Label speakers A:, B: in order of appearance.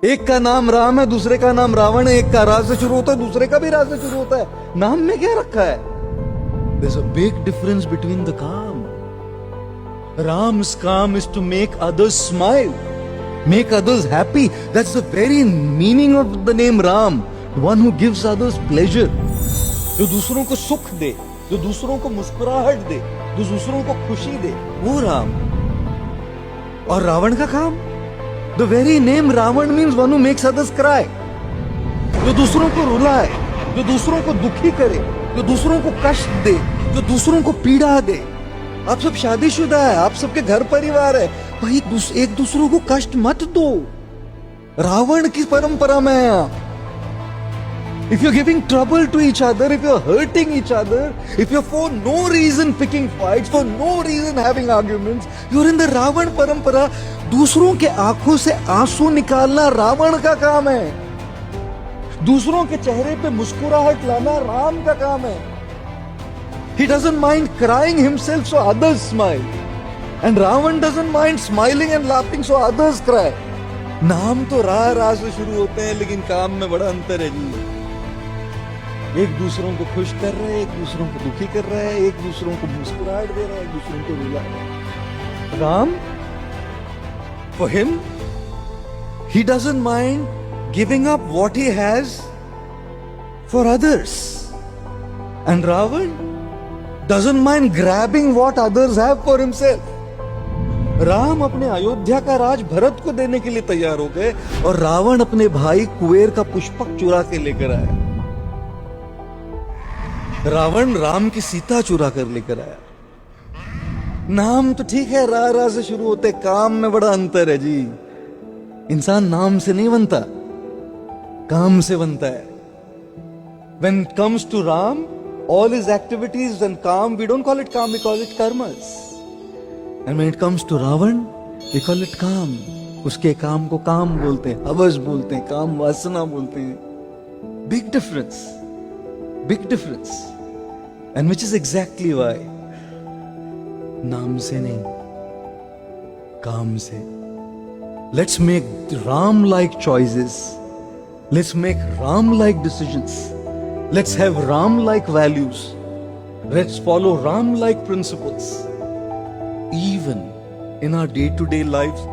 A: एक का नाम राम है, दूसरे का नाम रावण है। एक का रा से शुरू होता है, दूसरे का भी रा से शुरू होता है। नाम में क्या रखा है? There's a big difference between the calm. Ram's calm is to make others smile, make others happy. That's the very meaning of the name Ram. One who gives others pleasure. जो दूसरों को सुख दे, जो दूसरों को मुस्कुराहट दे, जो दूसरों को खुशी दे, वो राम। और रावण का काम? The very name Ravan means one who makes others cry. जो दूसरों को रुलाए, जो दूसरों को दुखी करे, जो दूसरों को कष्ट दे, जो दूसरों को पीड़ा दे। आप सब शादीशुदा है, आप सबके घर परिवार है, भाई एक दूसरों को कष्ट मत दो। रावण की परंपरा में है आप। If you're giving trouble to each other, if you're hurting each other, if you're for no reason picking fights, for no reason having arguments, you're in the Ravan parampara. दूसरों के आंखों से आंसू निकालना रावण का काम है। दूसरों के चेहरे पे मुस्कुराहट लाना राम का काम है। He doesn't mind crying himself so others smile. And Ravan doesn't mind smiling and laughing so others cry. नाम तो रा से शुरू होते हैं, लेकिन काम में बड़ा अंतर है जी। एक दूसरों को खुश कर रहे हैं, एक दूसरों को दुखी कर रहे हैं, एक दूसरों को मुस्कुराहट दे रहे हैं, एक दूसरों को रुला रहे हैं। Ram, for him, he doesn't mind giving up what he has for others. And Ravan doesn't mind grabbing what others have for himself. Ram अपने अयोध्या का राज भरत को देने के लिए तैयार हो गए, और रावण अपने भाई कुबेर का पुष्पक चुरा के लेकर आया। रावण राम की सीता चुरा कर लेकर आया। नाम तो ठीक है, रा से शुरू होते, काम में बड़ा अंतर है जी। इंसान नाम से नहीं बनता, काम से बनता है। When it comes to Ram, all his activities and calm, we don't call it calm, we call it karmas. And when it comes to Ravan, we call it काम। उसके काम को काम बोलते हैं, हवस बोलते हैं, काम वासना बोलते हैं। Big difference, big difference. And which is exactly why नाम से नहीं, काम से। Let's make Ram-like choices. Let's make Ram-like decisions. Let's have Ram-like values. Let's follow Ram-like principles. Even in our day-to-day lives,